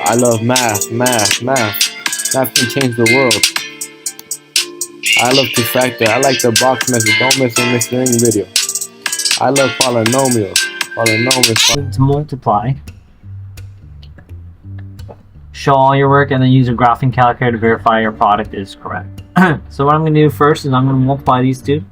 I love math, math, math. Math can change the world. I love two-factor. I like the box method. Don't miss a Mr. Ing video. I love polynomials. Polynomials. To multiply. Show all your work and then use a graphing calculator to verify your product is correct. So what I'm going to do first is I'm going to multiply these two.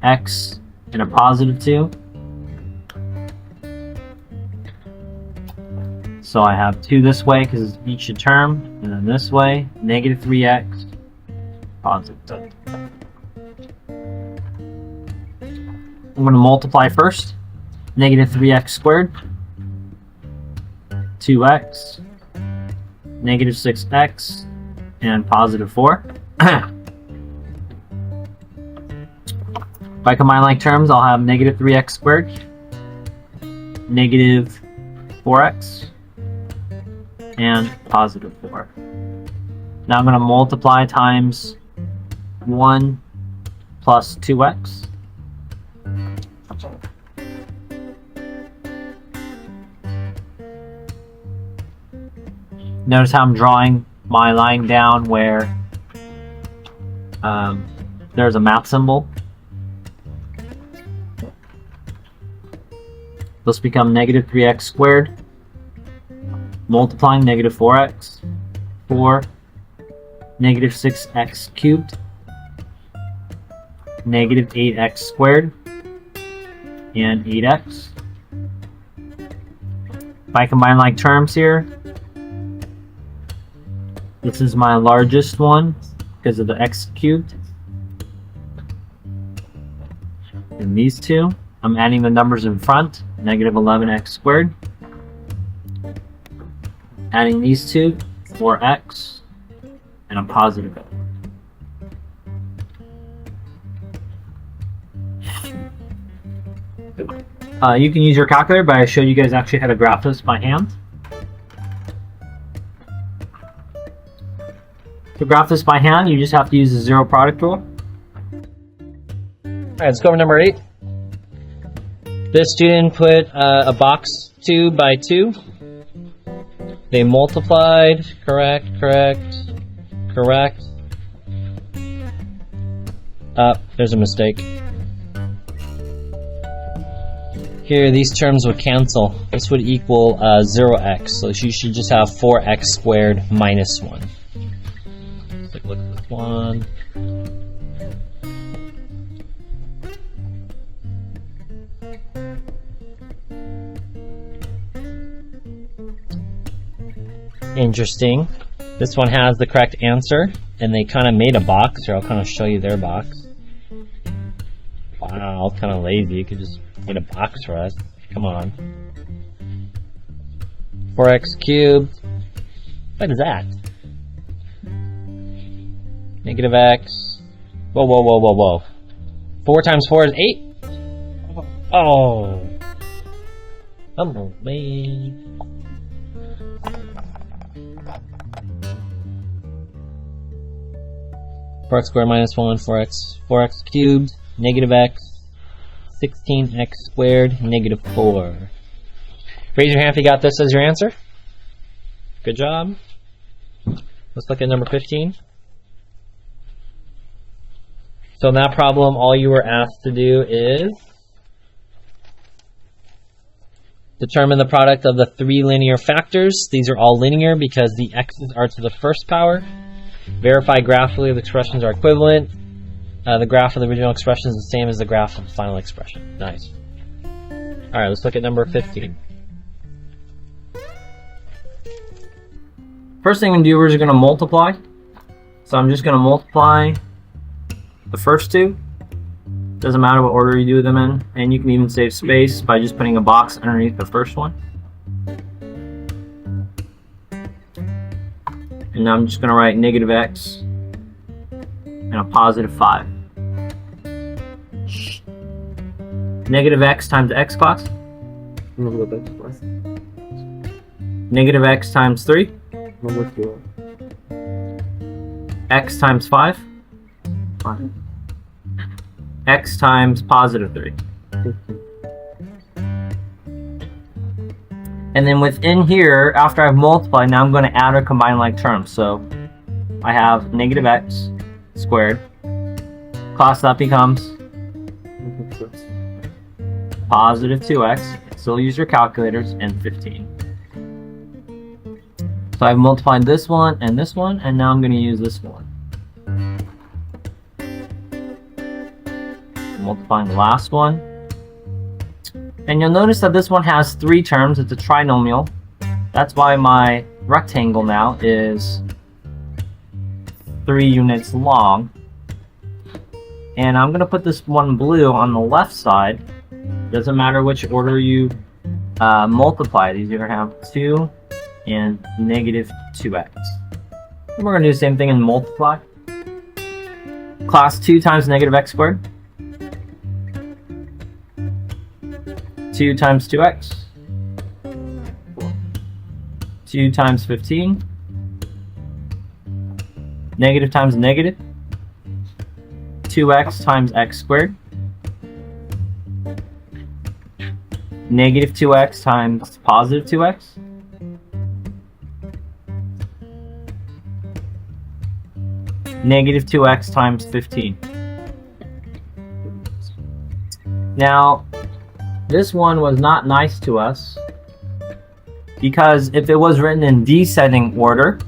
X and a positive 2. So I have 2 this way because it's each a term, and then this way, negative 3x, positive 2. I'm going to multiply first. Negative 3x squared, 2x, negative 6x, and positive 4. If I combine like terms, I'll have negative 3x squared, negative 4x, and positive 4. Now I'm going to multiply times 1 plus 2x. Notice how I'm drawing my line down where there's a math symbol. This become negative 3x squared, multiplying negative 4x, 4, negative 6x cubed, negative 8x squared, and 8x. If I combine like terms here, this is my largest one because of the x cubed. And these two, I'm adding the numbers in front, negative 11x squared. Adding these two, 4x, and a positive. You can use your calculator, but I showed you guys actually how to graph this by hand. To graph this by hand, you just have to use the zero product rule. Alright, let's go over number 8. This student put a box 2 by 2. They multiplied, correct. There's a mistake. Here, these terms would cancel. This would equal 0x, so you should just have 4x squared minus 1. Let's take a look at this one. Interesting. This one has the correct answer, and they kind of made a box. Here, I'll kind of show you their box. Wow, kind of lazy. You could just get a box for us. Come on. 4x cubed. What is that? Negative x. Whoa. 4 times 4 is 8? Oh. Unbelievable. 4x squared minus 1, 4x cubed, negative x, 16x squared, negative 4. Raise your hand if you got this as your answer. Good job. Let's look at number 15. So in that problem, all you were asked to do is determine the product of the 3 linear factors. These are all linear because the x's are to the first power. Verify graphically the expressions are equivalent. The graph of the original expression is the same as the graph of the final expression. Nice. Alright, let's look at number 15. First thing I'm going to do is we're going to multiply. So I'm just going to multiply the first two. Doesn't matter what order you do them in. And you can even save space by just putting a box underneath the first one. And now I'm just going to write negative x and a positive 5. Negative x times x class. Negative x times 3. X times 5. X times positive 3. And then within here, after I've multiplied, now I'm going to add or combine like terms. So I have negative x squared. Class that becomes positive 2x. Still use your calculators, and 15. So I've multiplied this one, and now I'm going to use this one. Multiplying the last one. And you'll notice that this one has 3 terms. It's a trinomial. That's why my rectangle now is 3 units long. And I'm going to put this one blue on the left side. Doesn't matter which order you multiply. These are going to have 2 and negative 2x. And we're going to do the same thing and multiply. Class 2 times negative x squared. 2 times 2x. 2 times 15. Negative times negative. 2x times x squared. Negative 2x times positive 2x. Negative 2x times 15. Now, this one was not nice to us because if it was written in descending order,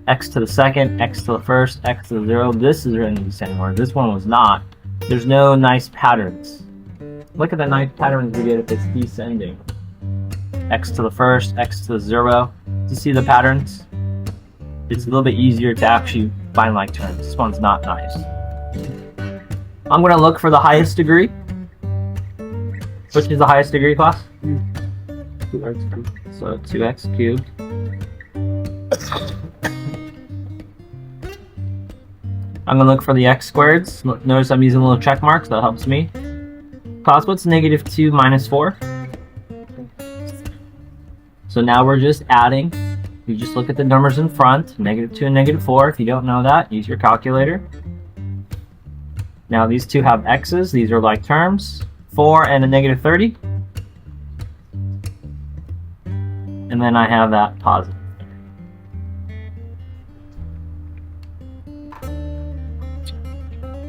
x to the second, x to the first, x to the 0, this is written in descending order. This one was not. There's no nice patterns. Look at the nice patterns we get if it's descending. X to the first, x to the 0. Do you see the patterns? It's a little bit easier to actually find like terms. This one's not nice. I'm going to look for the highest degree. Which is the highest degree, class? 2x cubed. So 2x cubed. I'm going to look for the x squareds. Notice I'm using little check marks. That helps me. Class, what's negative 2 minus 4? So now we're just adding. You just look at the numbers in front. Negative 2 and negative 4. If you don't know that, use your calculator. Now these two have x's. These are like terms. 4 and a negative 30. And then I have that positive.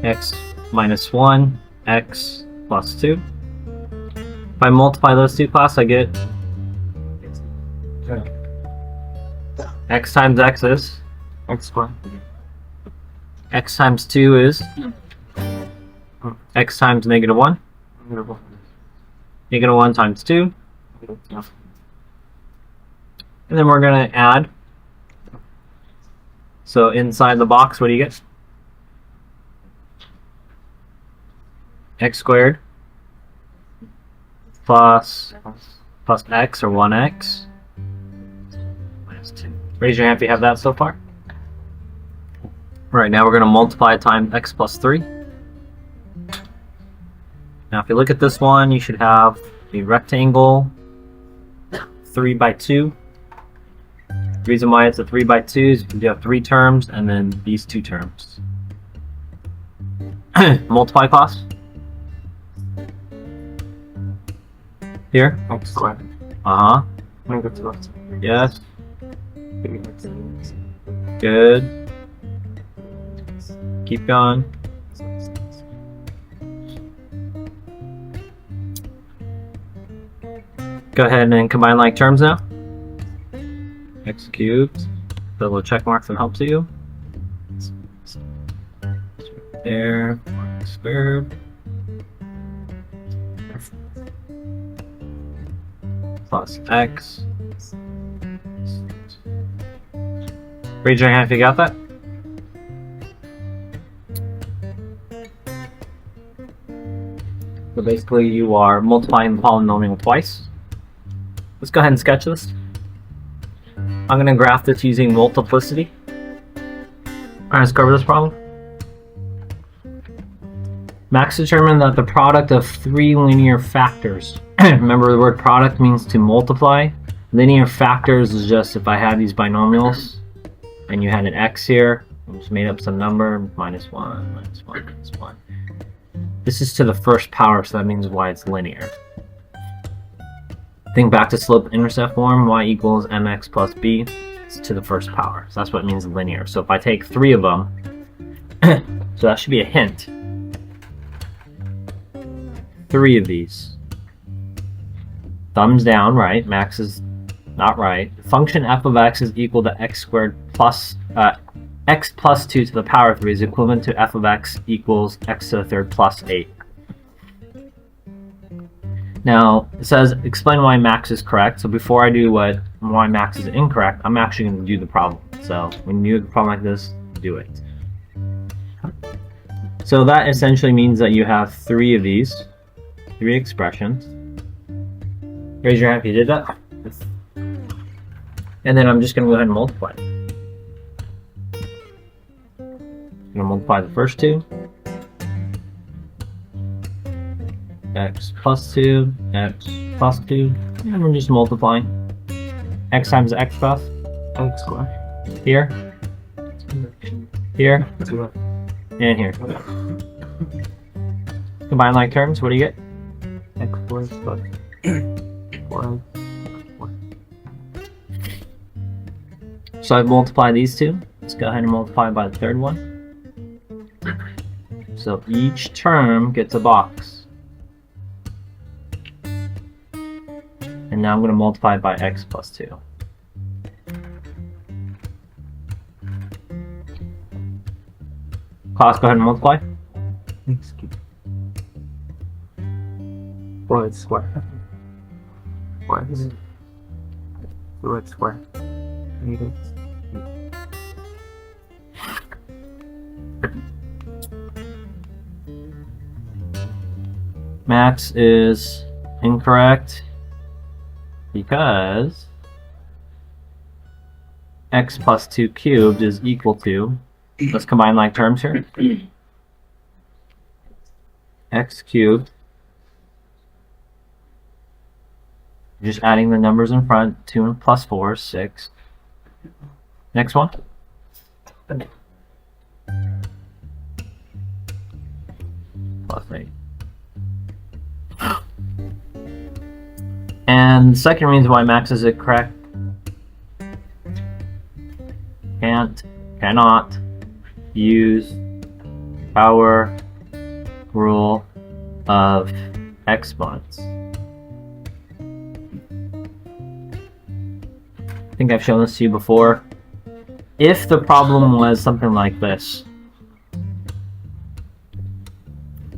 X minus 1, x plus 2. If I multiply those two, class, I get x times x is x squared. X times 2 is x times negative 1. Negative 1 times 2. And then we're going to add. So inside the box, what do you get? X squared plus x, or 1x, minus 2. Raise your hand if you have that so far. Right, now we're going to multiply times x plus 3. Now if you look at this one, you should have a rectangle 3 by 2. The reason why it's a 3 by 2 is because you have 3 terms and then these 2 terms. Multiply, class. Here? X squared. Yes. Good. Keep going. Go ahead and combine like terms now. X cubed. The little check mark that helps you. There. X squared. Plus x. Raise your hand if you got that. So basically you are multiplying the polynomial twice. Let's go ahead and sketch this. I'm going to graph this using multiplicity. Alright, let's cover this problem. Max determined that the product of 3 linear factors. Remember, the word product means to multiply. Linear factors is just if I had these binomials and you had an x here, I just made up some number, minus 1, minus 1, minus 1. This is to the first power, so that means why it's linear. Think back to slope-intercept form, y equals mx plus b to the first power. So that's what it means linear. So if I take 3 of them, so that should be a hint. 3 of these. Thumbs down, right? Max is not right. Function f of x is equal to x squared plus x plus 2 to the power of 3 is equivalent to f of x equals x to the third plus 8. Now, it says explain why max is correct. So before I do why max is incorrect, I'm actually going to do the problem. So when you do a problem like this, do it. So that essentially means that you have 3 of these, 3 expressions. Raise your hand if you did that. And then I'm just going to go ahead and multiply. I'm going to multiply the first 2. X plus 2, x plus 2, and we're just multiplying. X times x plus x squared. Here, here, and here. Combine like terms, what do you get? X squared plus 4x. So I've multiplied these two. Let's go ahead and multiply by the third one. So each term gets a box. And now I'm going to multiply it by x plus 2. Class, go ahead and multiply. X cubed. 4x squared. 4x. 2x squared. 8x. Max is incorrect because x plus 2 cubed is equal to, let's combine like terms here, x cubed, just adding the numbers in front, 2 and plus 4 is 6. Next one. Plus 8. And the second reason why max is incorrect, cannot use power rule of exponents. I think I've shown this to you before. If the problem was something like this,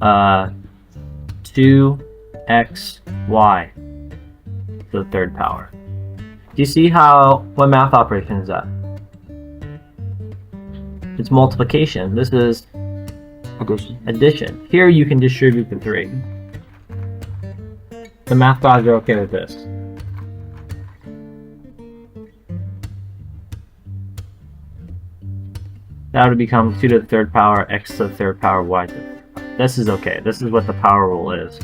2xy to the third power. Do you see what math operation is that? It's multiplication. This is addition. Here you can distribute the 3. The math gods are okay with this. That would become 2 to the third power, x to the third power, y to the third power. This is okay. This is what the power rule is.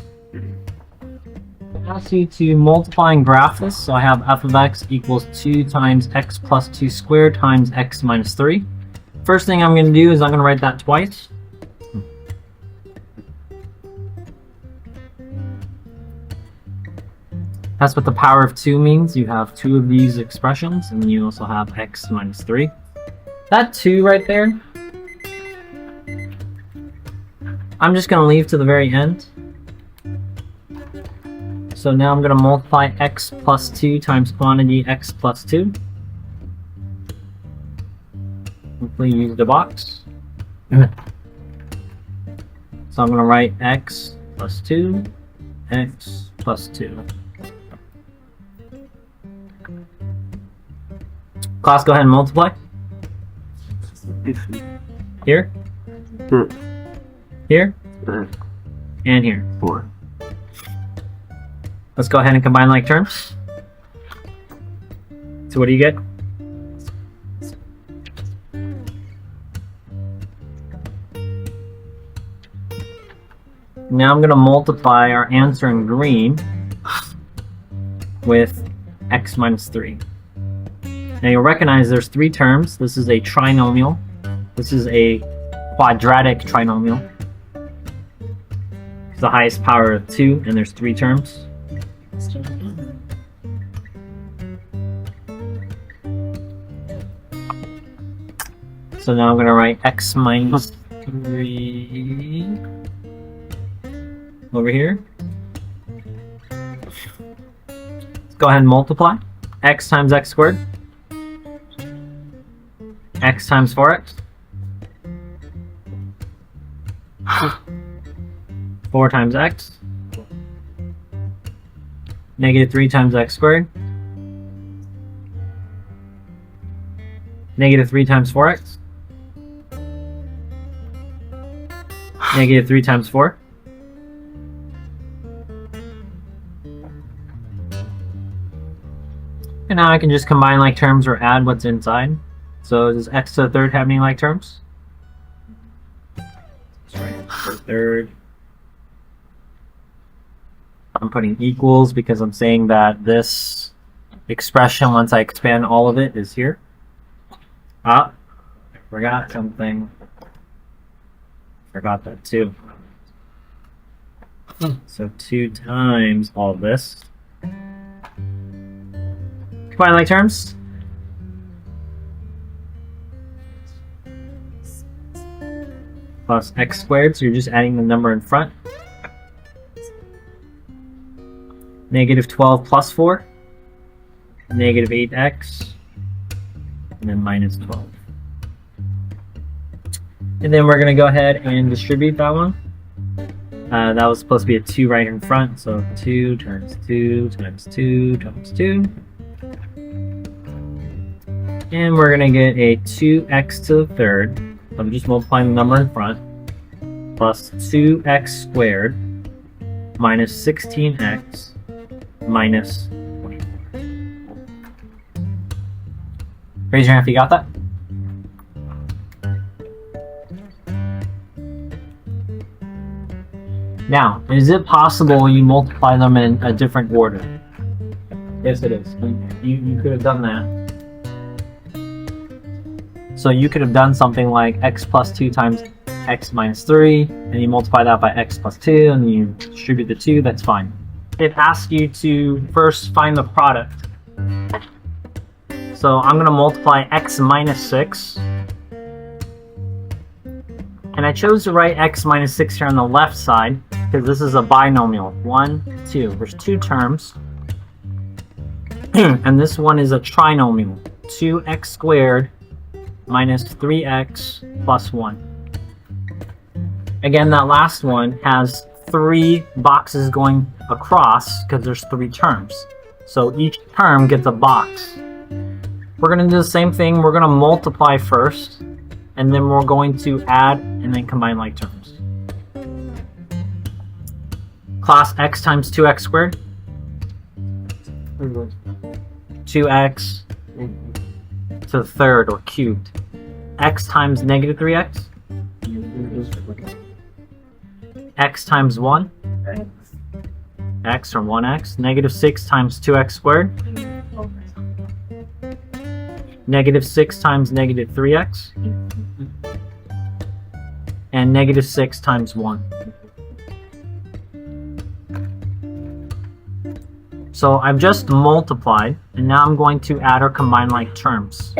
I ask you to multiply and graph this. So I have f of x equals 2 times x plus 2 squared times x minus 3. First thing I'm going to do is I'm going to write that twice. That's what the power of 2 means. You have 2 of these expressions, and you also have x minus 3. That 2 right there, I'm just going to leave to the very end. So now I'm going to multiply x plus 2 times quantity x plus 2. Hopefully use the box. So I'm going to write x plus 2, x plus 2. Class, go ahead and multiply. Here, here, and here. 4. Let's go ahead and combine like terms. So what do you get? Now I'm going to multiply our answer in green with x minus 3. Now you'll recognize there's 3 terms. This is a trinomial. This is a quadratic trinomial. It's the highest power of 2, and there's 3 terms. So now I'm going to write x minus 3 over here. Let's go ahead and multiply. X times x squared. X times 4x. 4 times x. Negative 3 times x squared. Negative 3 times 4x. Negative 3 times 4. And now I can just combine like terms or add what's inside. So does x to the third have any like terms? That's right, x to the third. I'm putting equals because I'm saying that this expression, once I expand all of it, is here. Ah, I forgot something. Forgot that too. So 2 times all of this. Combine like terms. Plus x squared, so you're just adding the number in front. Negative 12 plus 4. Negative 8x. And then minus 12. And then we're going to go ahead and distribute that one. That was supposed to be a 2 right in front, so 2 times 2 times 2 times 2. And we're going to get a 2x to the third. So I'm just multiplying the number in front. Plus 2x squared minus 16x minus 24. Raise your hand if you got that. Now, is it possible you multiply them in a different order? Yes, it is. You could have done that. So you could have done something like x plus 2 times x minus 3, and you multiply that by x plus 2, and you distribute the 2, that's fine. It asks you to first find the product. So I'm going to multiply x minus 6. And I chose to write x minus 6 here on the left side, because this is a binomial. 1, 2. There's 2 terms. And this one is a trinomial. 2x squared minus 3x plus 1. Again, that last one has 3 boxes going across because there's 3 terms. So each term gets a box. We're going to do the same thing. We're going to multiply first, and then we're going to add and then combine like terms. Class x times 2x squared. 2x to the third or cubed. X times negative 3x. X times 1. X or 1x. Negative 6 times 2x squared. Negative 6 times negative 3x. And negative 6 times 1. So I've just multiplied, and now I'm going to add or combine like terms.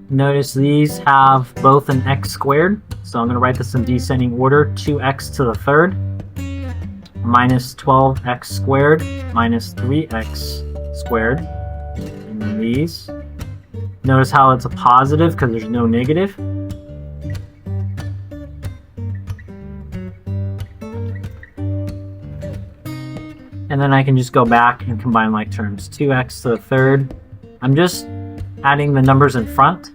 Notice these have both an x squared, so I'm going to write this in descending order. 2x to the third minus 12x squared minus 3x squared. And then these. Notice how it's a positive because there's no negative. And then I can just go back and combine like terms. 2x to the third. I'm just adding the numbers in front.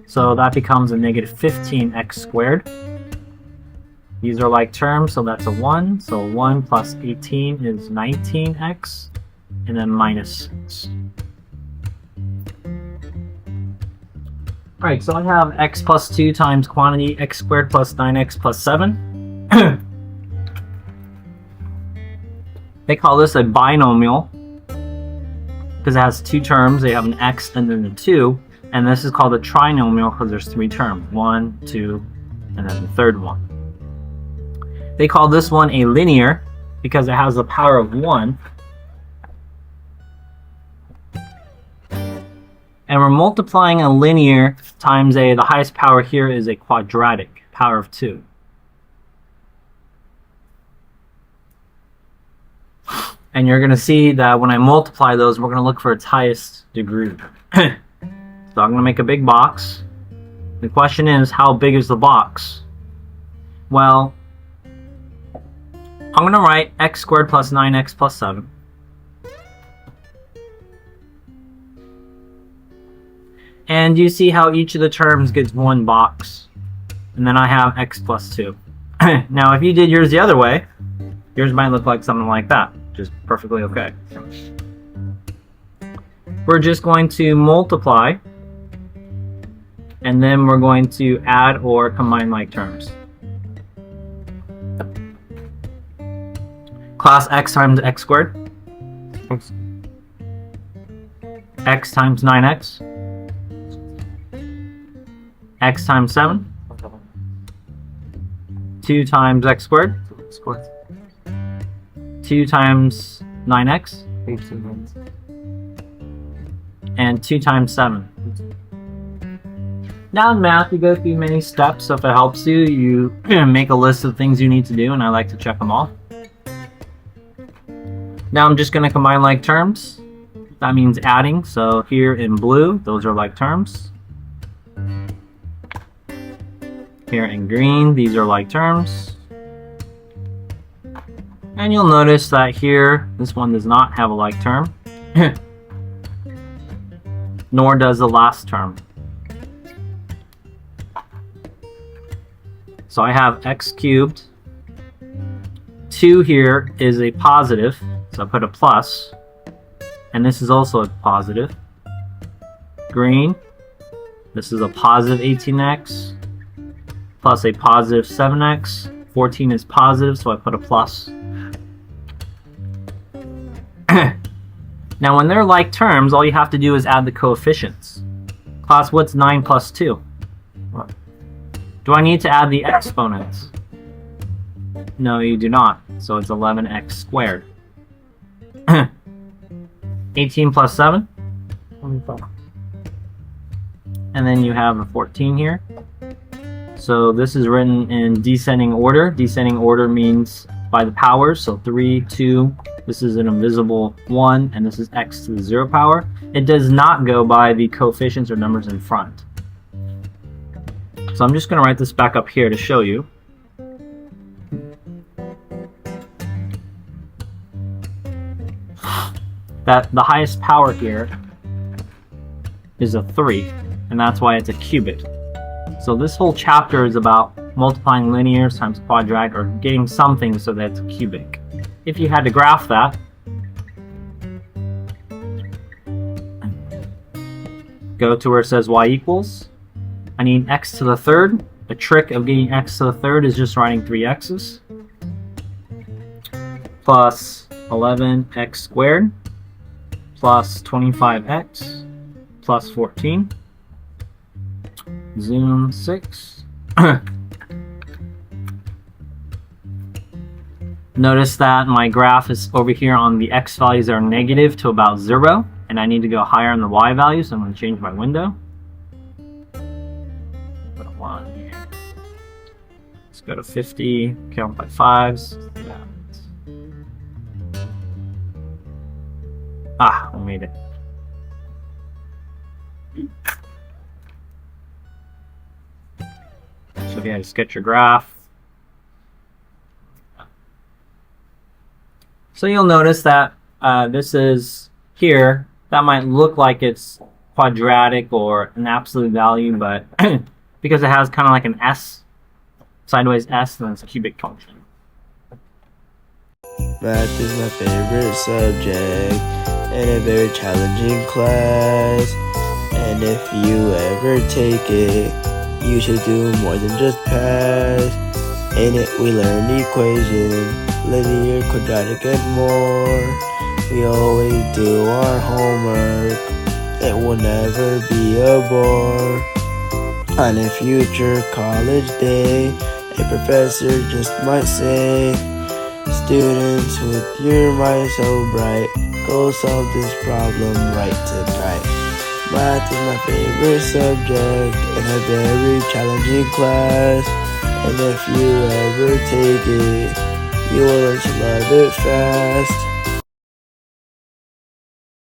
So that becomes a negative 15x squared. These are like terms, so that's a 1. So 1 plus 18 is 19x. And then minus 6. Alright, so I have x plus 2 times quantity x squared plus 9x plus 7. They call this a binomial because it has 2 terms. They have an x and then a 2. And this is called a trinomial because there's 3 terms. 1, 2, and then the third one. They call this one a linear because it has the power of 1. And we're multiplying a linear times the highest power here is a quadratic, power of 2. And you're going to see that when I multiply those, we're going to look for its highest degree. So I'm going to make a big box. The question is, how big is the box? Well, I'm going to write x squared plus 9x plus 7. And you see how each of the terms gets one box. And then I have x plus 2. Now, if you did yours the other way, yours might look like something like that. Just perfectly okay. We're just going to multiply, and then we're going to add or combine like terms. Class, x times x squared. X times 9x. X times 7. 2 times x squared. 2 times 9x. 18. And 2 times 7. Now in math, you go through many steps, so if it helps you, you make a list of things you need to do, and I like to check them off. Now I'm just going to combine like terms. That means adding, so here in blue, those are like terms. Here in green, these are like terms. And you'll notice that here, this one does not have a like term. Nor does the last term. So I have x cubed. 2 here is a positive, so I put a plus. And this is also a positive. Green, this is a positive 18x plus a positive 7x. 14 is positive, so I put a plus. Now when they're like terms, all you have to do is add the coefficients. Class, what's 9 plus 2? Do I need to add the exponents? No, you do not. So it's 11x squared. 18 plus 7? 25. And then you have a 14 here. So this is written in descending order. Descending order means by the powers. So 3, 2, this is an invisible 1, and this is x to the 0 power. It does not go by the coefficients or numbers in front. So I'm just going to write this back up here to show you. That the highest power here is a 3, and that's why it's a cubic. So this whole chapter is about multiplying linears times quadratic, or getting something so that it's a cubic. If you had to graph that, go to where it says y equals. I need x to the third. The trick of getting x to the third is just writing 3 x's. Plus 11x squared plus 25x plus 14. Zoom 6. Notice that my graph is over here on the x values are negative to about 0, and I need to go higher on the y values, so I'm going to change my window. Put a 1 here. Let's go to 50, count by 5s. Ah, I made it. So if you had to sketch your graph. So you'll notice that this is here. That might look like it's quadratic or an absolute value, but because it has kind of like an S, sideways S, then it's a cubic function. Math is my favorite subject and a very challenging class. And if you ever take it, you should do more than just pass. In it we learn equations, linear, quadratic, and more. We always do our homework, it will never be a bore. On a future college day, a professor just might say, students with your mind so bright, go solve this problem right tonight. Math is my favorite subject and a very challenging class. And if you ever take it, you will learn to love it fast.